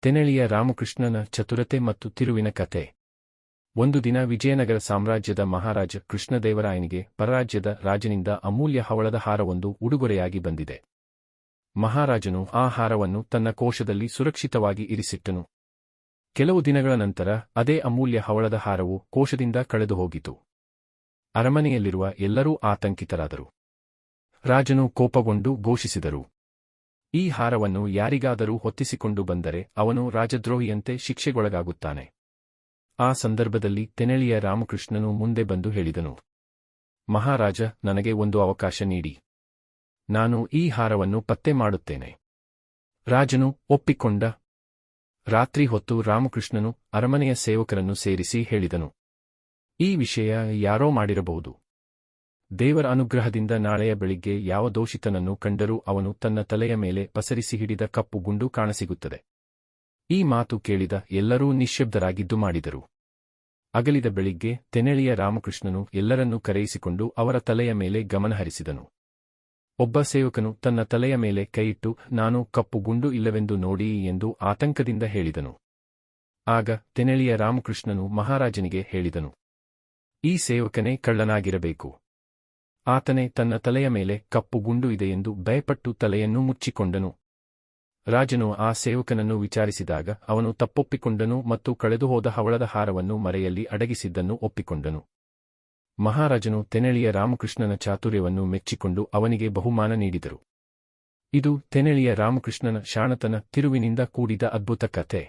ತೆನಳಿಯ ರಾಮಕೃಷ್ಣನ ಚತುರತೆ ಮತ್ತು ತಿರುವಿನ ಕಥೆ. ಒಂದು ದಿನ ವಿಜಯನಗರ ಸಾಮ್ರಾಜ್ಯದ ಮಹಾರಾಜ ಕೃಷ್ಣದೇವರಾಯನಿಗೆ ಪರರಾಜ್ಯದ ರಾಜನಿಂದ ಅಮೂಲ್ಯ ಹವಳದ ಹಾರವೊಂದು ಉಡುಗೊರೆಯಾಗಿ ಬಂದಿದೆ. ಮಹಾರಾಜನು ಆ ಹಾರವನ್ನು ತನ್ನ ಕೋಶದಲ್ಲಿ ಸುರಕ್ಷಿತವಾಗಿ ಇರಿಸಿಟ್ಟನು. ಕೆಲವು ದಿನಗಳ ನಂತರ ಅದೇ ಅಮೂಲ್ಯ ಹವಳದ ಹಾರವು ಕೋಶದಿಂದ ಕಳೆದು ಹೋಗಿತು. ಅರಮನೆಯಲ್ಲಿರುವ ಎಲ್ಲರೂ ಆತಂಕಿತರಾದರು. ರಾಜನು ಕೋಪಗೊಂಡು ಘೋಷಿಸಿದರು, ಈ ಹಾರವನ್ನು ಯಾರಿಗಾದರೂ ಹೊತ್ತಿಸಿಕೊಂಡು ಬಂದರೆ ಅವನು ರಾಜದ್ರೋಹಿಯಂತೆ ಶಿಕ್ಷೆಗೊಳಗಾಗುತ್ತಾನೆ. ಆ ಸಂದರ್ಭದಲ್ಲಿ ತೆನಳಿಯ ರಾಮಕೃಷ್ಣನು ಮುಂದೆ ಬಂದು ಹೇಳಿದನು, ಮಹಾರಾಜ, ನನಗೆ ಒಂದು ಅವಕಾಶ ನೀಡಿ. ನಾನು ಈ ಹಾರವನ್ನು ಪತ್ತೆ ಮಾಡುತ್ತೇನೆ. ರಾಜನು ಒಪ್ಪಿಕೊಂಡ. ರಾತ್ರಿ ಹೊತ್ತು ರಾಮಕೃಷ್ಣನು ಅರಮನೆಯ ಸೇವಕರನ್ನು ಸೇರಿಸಿ ಹೇಳಿದನು, ಈ ವಿಷಯ ಯಾರೋ ಮಾಡಿರಬಹುದು. ದೇವರ ಅನುಗ್ರಹದಿಂದ ನಾಳೆಯ ಬೆಳಿಗ್ಗೆ ಯಾವ ದೋಷಿತನನ್ನು ಕಂಡರೂ ಅವನು ತನ್ನ ತಲೆಯ ಮೇಲೆ ಪಸರಿಸಿ ಹಿಡಿದ ಕಪ್ಪು ಗುಂಡು ಕಾಣಸಿಗುತ್ತದೆ. ಈ ಮಾತು ಕೇಳಿದ ಎಲ್ಲರೂ ನಿಶ್ಶಬ್ದರಾಗಿದ್ದು ಮಾಡಿದರು. ಅಗಲಿದ ಬೆಳಿಗ್ಗೆ ತೆನಳಿಯ ರಾಮಕೃಷ್ಣನು ಎಲ್ಲರನ್ನೂ ಕರೆಯಿಸಿಕೊಂಡು ಅವರ ತಲೆಯ ಮೇಲೆ ಗಮನಹರಿಸಿದನು. ಒಬ್ಬ ಸೇವಕನು ತನ್ನ ತಲೆಯ ಮೇಲೆ ಕೈಯಿಟ್ಟು, ನಾನು ಕಪ್ಪು ಗುಂಡು ಇಲ್ಲವೆಂದು ನೋಡಿ ಎಂದು ಆತಂಕದಿಂದ ಹೇಳಿದನು. ಆಗ ತೆನಳಿಯ ರಾಮಕೃಷ್ಣನು ಮಹಾರಾಜನಿಗೆ ಹೇಳಿದನು, ಈ ಸೇವಕನೇ ಕಳ್ಳನಾಗಿರಬೇಕು. ಆತನೇ ತನ್ನ ತಲೆಯ ಮೇಲೆ ಕಪ್ಪು ಗುಂಡು ಇದೆಯೆಂದು ಭಯಪಟ್ಟು ತಲೆಯನ್ನು ಮುಚ್ಚಿಕೊಂಡನು. ರಾಜನು ಆ ಸೇವಕನನ್ನು ವಿಚಾರಿಸಿದಾಗ ಅವನು ತಪ್ಪೊಪ್ಪಿಕೊಂಡನು ಮತ್ತು ಕಳೆದುಹೋದ ಹವಳದ ಹಾರವನ್ನು ಮರೆಯಲ್ಲಿ ಅಡಗಿಸಿದ್ದನ್ನು ಒಪ್ಪಿಕೊಂಡನು. ಮಹಾರಾಜನು ತೆನಳಿಯ ರಾಮಕೃಷ್ಣನ ಚಾತುರ್ಯವನ್ನು ಮೆಚ್ಚಿಕೊಂಡು ಅವನಿಗೆ ಬಹುಮಾನ ನೀಡಿದರು. ಇದು ತೆನಳಿಯ ರಾಮಕೃಷ್ಣನ ಶಾಣತನ ತಿರುವಿನಿಂದ ಕೂಡಿದ ಅದ್ಭುತ ಕಥೆ.